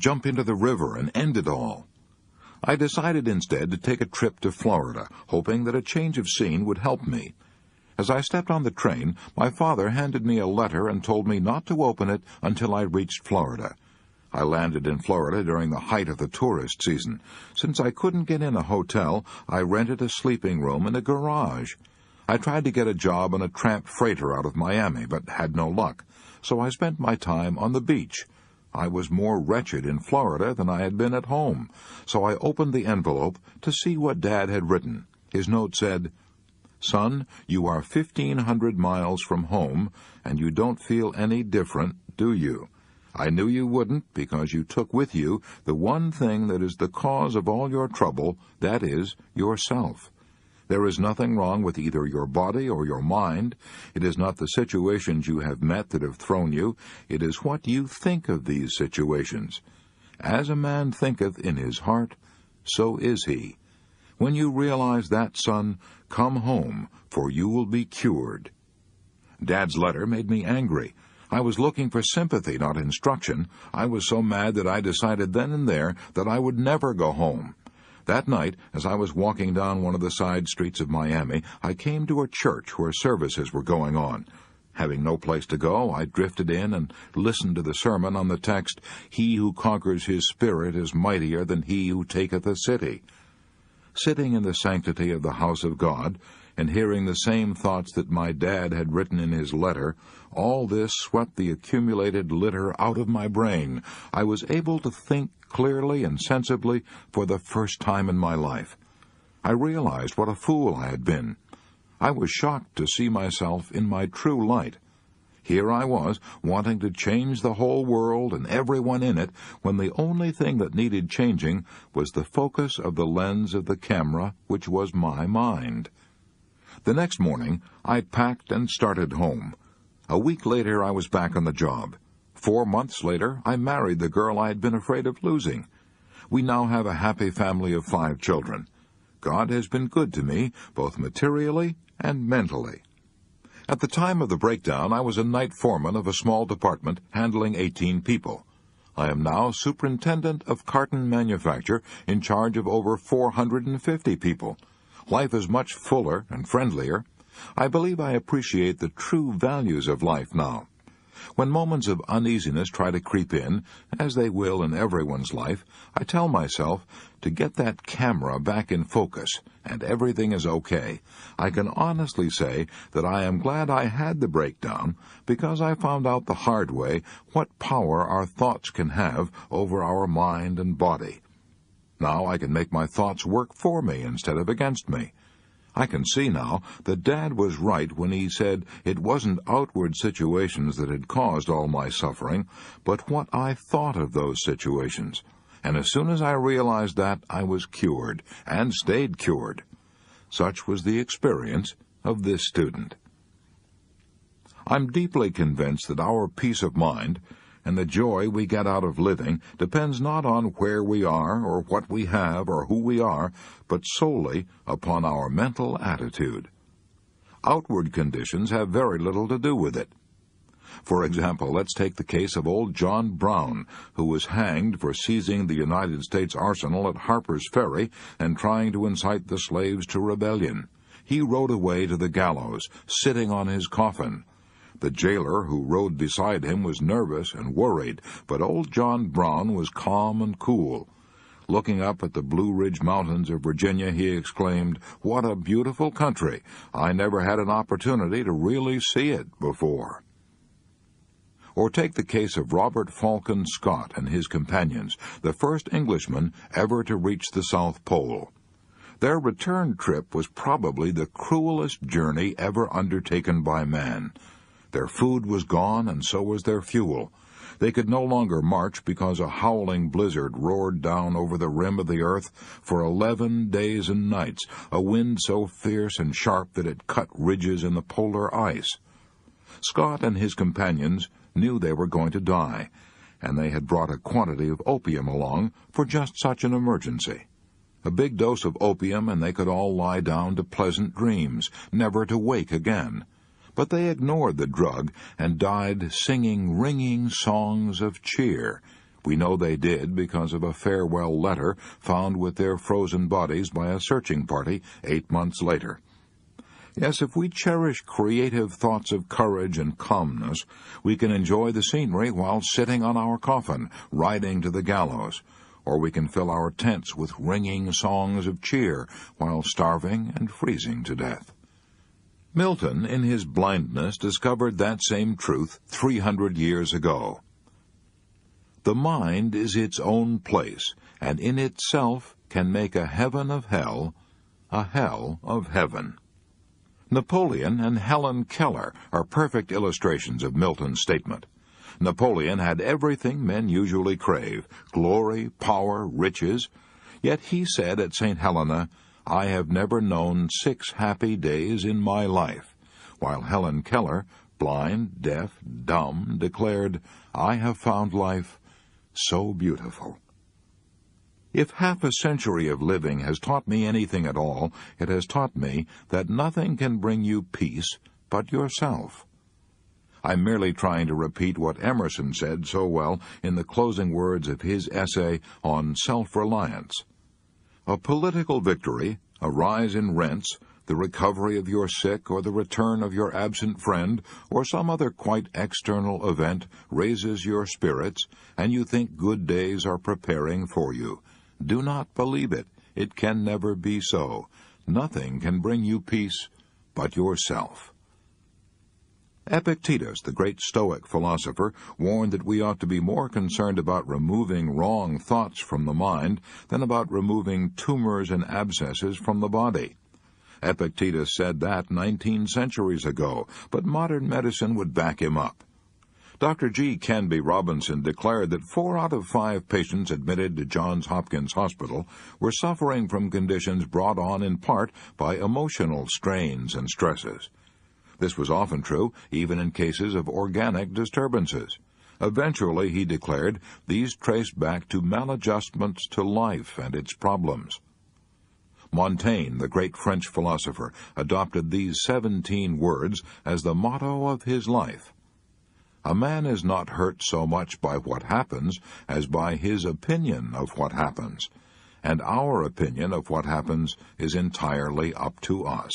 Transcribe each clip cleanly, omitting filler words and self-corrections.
jump into the river and end it all. I decided instead to take a trip to Florida, hoping that a change of scene would help me. As I stepped on the train, my father handed me a letter and told me not to open it until I reached Florida. I landed in Florida during the height of the tourist season. Since I couldn't get in a hotel, I rented a sleeping room in a garage. I tried to get a job on a tramp freighter out of Miami, but had no luck, so I spent my time on the beach. I was more wretched in Florida than I had been at home, so I opened the envelope to see what Dad had written. His note said, "Son, you are 1,500 miles from home, and you don't feel any different, do you? I knew you wouldn't, because you took with you the one thing that is the cause of all your trouble, that is, yourself. There is nothing wrong with either your body or your mind. It is not the situations you have met that have thrown you. It is what you think of these situations. As a man thinketh in his heart, so is he. When you realize that, son, come home, for you will be cured." Dad's letter made me angry. I was looking for sympathy, not instruction. I was so mad that I decided then and there that I would never go home. That night, as I was walking down one of the side streets of Miami, I came to a church where services were going on. Having no place to go, I drifted in and listened to the sermon on the text, "He who conquers his spirit is mightier than he who taketh a city." Sitting in the sanctity of the house of God, and hearing the same thoughts that my dad had written in his letter, all this swept the accumulated litter out of my brain. I was able to think clearly and sensibly for the first time in my life. I realized what a fool I had been. I was shocked to see myself in my true light. Here I was, wanting to change the whole world and everyone in it, when the only thing that needed changing was the focus of the lens of the camera, which was my mind. The next morning, I packed and started home. A week later, I was back on the job. 4 months later, I married the girl I had been afraid of losing. We now have a happy family of 5 children. God has been good to me, both materially and mentally. At the time of the breakdown, I was a night foreman of a small department handling 18 people. I am now superintendent of carton manufacture in charge of over 450 people. Life is much fuller and friendlier. I believe I appreciate the true values of life now. When moments of uneasiness try to creep in, as they will in everyone's life, I tell myself to get that camera back in focus, and everything is okay. I can honestly say that I am glad I had the breakdown, because I found out the hard way what power our thoughts can have over our mind and body. Now I can make my thoughts work for me instead of against me. I can see now that Dad was right when he said it wasn't outward situations that had caused all my suffering, but what I thought of those situations. And as soon as I realized that, I was cured, and stayed cured. Such was the experience of this student. I'm deeply convinced that our peace of mind and the joy we get out of living depends not on where we are or what we have or who we are, but solely upon our mental attitude. Outward conditions have very little to do with it. For example, let's take the case of old John Brown, who was hanged for seizing the United States arsenal at Harper's Ferry and trying to incite the slaves to rebellion. He rode away to the gallows, sitting on his coffin. The jailer who rode beside him was nervous and worried, but old John Brown was calm and cool. Looking up at the Blue Ridge Mountains of Virginia, he exclaimed, "What a beautiful country! I never had an opportunity to really see it before." Or take the case of Robert Falcon Scott and his companions, the first Englishmen ever to reach the South Pole. Their return trip was probably the cruelest journey ever undertaken by man. Their food was gone, and so was their fuel. They could no longer march because a howling blizzard roared down over the rim of the earth for 11 days and nights, a wind so fierce and sharp that it cut ridges in the polar ice. Scott and his companions knew they were going to die, and they had brought a quantity of opium along for just such an emergency. A big dose of opium, and they could all lie down to pleasant dreams, never to wake again. But they ignored the drug and died singing ringing songs of cheer. We know they did because of a farewell letter found with their frozen bodies by a searching party 8 months later. Yes, if we cherish creative thoughts of courage and calmness, we can enjoy the scenery while sitting on our coffin, riding to the gallows, or we can fill our tents with ringing songs of cheer while starving and freezing to death. Milton, in his blindness, discovered that same truth 300 years ago. The mind is its own place, and in itself can make a heaven of hell, a hell of heaven. Napoleon and Helen Keller are perfect illustrations of Milton's statement. Napoleon had everything men usually crave, glory, power, riches, yet he said at St. Helena, "I have never known 6 happy days in my life," while Helen Keller, blind, deaf, dumb, declared, "I have found life so beautiful." If half a century of living has taught me anything at all, it has taught me that nothing can bring you peace but yourself. I'm merely trying to repeat what Emerson said so well in the closing words of his essay on self-reliance. A political victory, a rise in rents, the recovery of your sick, or the return of your absent friend, or some other quite external event raises your spirits, and you think good days are preparing for you. Do not believe it. It can never be so. Nothing can bring you peace but yourself. Epictetus, the great Stoic philosopher, warned that we ought to be more concerned about removing wrong thoughts from the mind than about removing tumors and abscesses from the body. Epictetus said that 19 centuries ago, but modern medicine would back him up. Dr. G. Canby Robinson declared that 4 out of 5 patients admitted to Johns Hopkins Hospital were suffering from conditions brought on in part by emotional strains and stresses. This was often true, even in cases of organic disturbances. Eventually, he declared, these traced back to maladjustments to life and its problems. Montaigne, the great French philosopher, adopted these 17 words as the motto of his life. A man is not hurt so much by what happens as by his opinion of what happens, and our opinion of what happens is entirely up to us.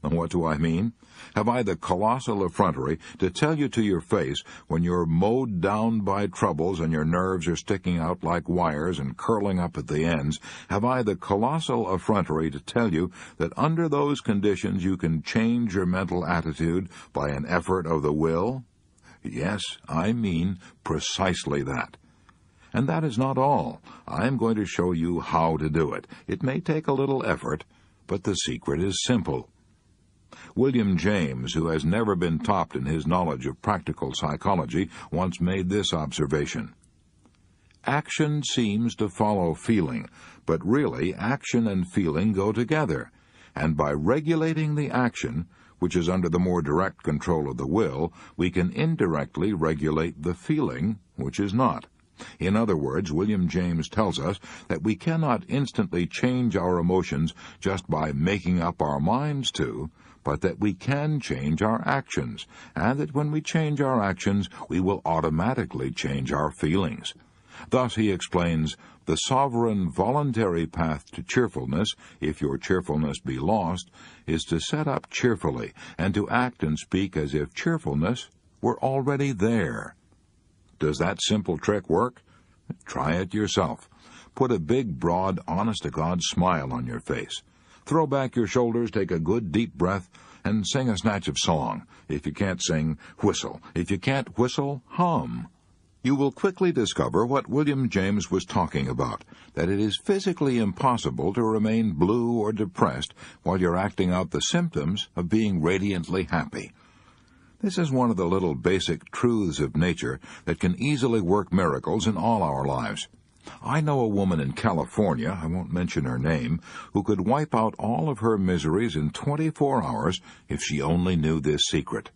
And what do I mean? Have I the colossal effrontery to tell you to your face, when you're mowed down by troubles and your nerves are sticking out like wires and curling up at the ends, have I the colossal effrontery to tell you that under those conditions you can change your mental attitude by an effort of the will? Yes, I mean precisely that. And that is not all. I'm going to show you how to do it. It may take a little effort, but the secret is simple. William James, who has never been topped in his knowledge of practical psychology, once made this observation. Action seems to follow feeling, but really action and feeling go together, and by regulating the action, which is under the more direct control of the will, we can indirectly regulate the feeling, which is not. In other words, William James tells us that we cannot instantly change our emotions just by making up our minds to, but that we can change our actions, and that when we change our actions, we will automatically change our feelings. Thus, he explains, the sovereign voluntary path to cheerfulness, if your cheerfulness be lost, is to set up cheerfully, and to act and speak as if cheerfulness were already there. Does that simple trick work? Try it yourself. Put a big, broad, honest-to-God smile on your face. Throw back your shoulders, take a good deep breath, and sing a snatch of song. If you can't sing, whistle. If you can't whistle, hum. You will quickly discover what William James was talking about, that it is physically impossible to remain blue or depressed while you're acting out the symptoms of being radiantly happy. This is one of the little basic truths of nature that can easily work miracles in all our lives. I know a woman in California, I won't mention her name, who could wipe out all of her miseries in 24 hours if she only knew this secret.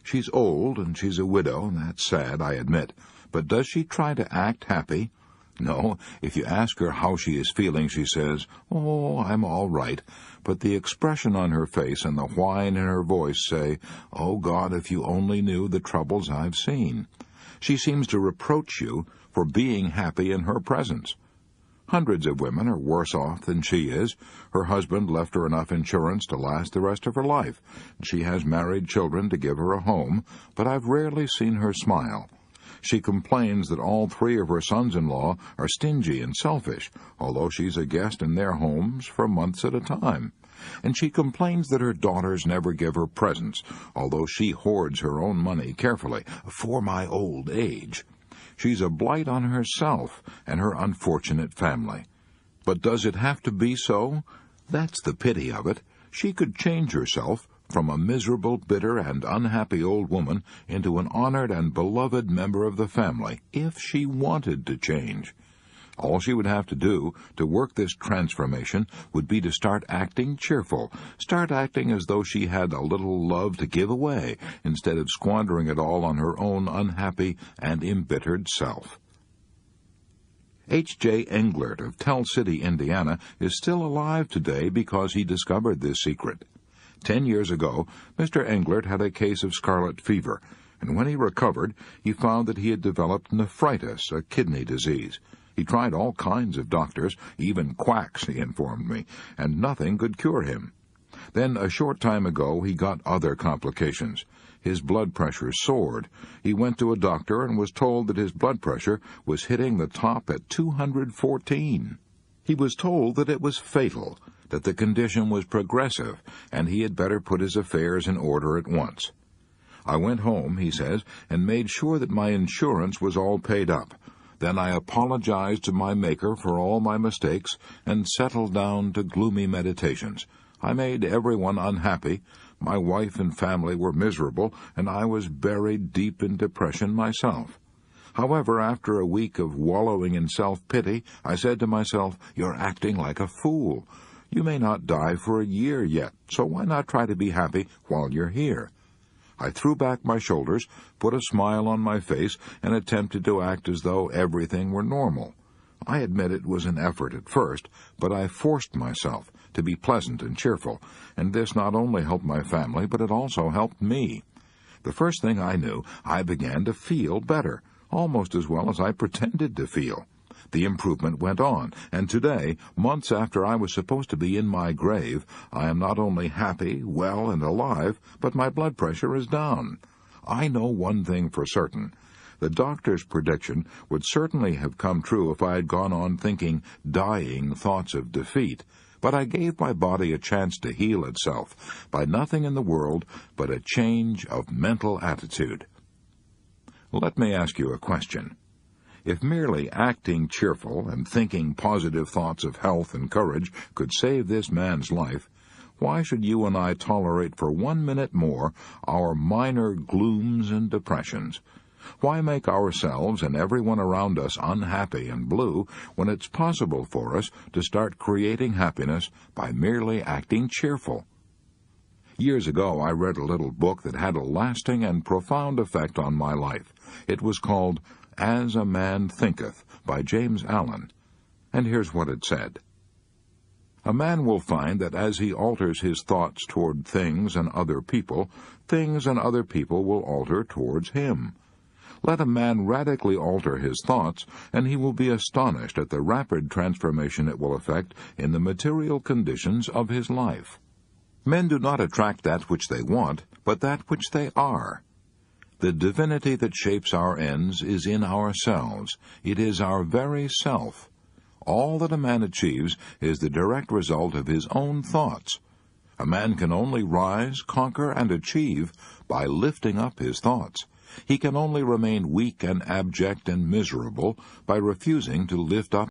She's old and she's a widow, and that's sad, I admit, but does she try to act happy? No, if you ask her how she is feeling, she says, "Oh, I'm all right," but the expression on her face and the whine in her voice say, "Oh, God, if you only knew the troubles I've seen." She seems to reproach you for being happy in her presence. Hundreds of women are worse off than she is. Her husband left her enough insurance to last the rest of her life. She has married children to give her a home, but I've rarely seen her smile. She complains that all 3 of her sons-in-law are stingy and selfish, although she's a guest in their homes for months at a time. And she complains that her daughters never give her presents, although she hoards her own money carefully for my old age. She's a blight on herself and her unfortunate family. But does it have to be so? That's the pity of it. She could change herself from a miserable, bitter, and unhappy old woman into an honored and beloved member of the family, if she wanted to change. All she would have to do to work this transformation would be to start acting cheerful, start acting as though she had a little love to give away, instead of squandering it all on her own unhappy and embittered self. H.J. Englert of Tell City, Indiana, is still alive today because he discovered this secret. 10 years ago, Mr. Englert had a case of scarlet fever, and when he recovered, he found that he had developed nephritis, a kidney disease. He tried all kinds of doctors, even quacks, he informed me, and nothing could cure him. Then, a short time ago, he got other complications. His blood pressure soared. He went to a doctor and was told that his blood pressure was hitting the top at 214. He was told that it was fatal, that the condition was progressive, and he had better put his affairs in order at once. I went home, he says, and made sure that my insurance was all paid up. Then I apologized to my Maker for all my mistakes and settled down to gloomy meditations. I made everyone unhappy. My wife and family were miserable, and I was buried deep in depression myself. However, after a week of wallowing in self-pity, I said to myself, "You're acting like a fool. You may not die for a year yet, so why not try to be happy while you're here?" I threw back my shoulders, put a smile on my face, and attempted to act as though everything were normal. I admit it was an effort at first, but I forced myself to be pleasant and cheerful, and this not only helped my family, but it also helped me. The first thing I knew, I began to feel better, almost as well as I pretended to feel. The improvement went on, and today, months after I was supposed to be in my grave, I am not only happy, well, and alive, but my blood pressure is down. I know one thing for certain. The doctor's prediction would certainly have come true if I had gone on thinking dying thoughts of defeat, but I gave my body a chance to heal itself by nothing in the world but a change of mental attitude. Let me ask you a question. If merely acting cheerful and thinking positive thoughts of health and courage could save this man's life, why should you and I tolerate for 1 minute more our minor glooms and depressions? Why make ourselves and everyone around us unhappy and blue when it's possible for us to start creating happiness by merely acting cheerful? Years ago, I read a little book that had a lasting and profound effect on my life. It was called As a Man Thinketh, by James Allen. And here's what it said. A man will find that as he alters his thoughts toward things and other people will alter towards him. Let a man radically alter his thoughts, and he will be astonished at the rapid transformation it will effect in the material conditions of his life. Men do not attract that which they want, but that which they are. The divinity that shapes our ends is in ourselves. It is our very self. All that a man achieves is the direct result of his own thoughts. A man can only rise, conquer, and achieve by lifting up his thoughts. He can only remain weak and abject and miserable by refusing to lift up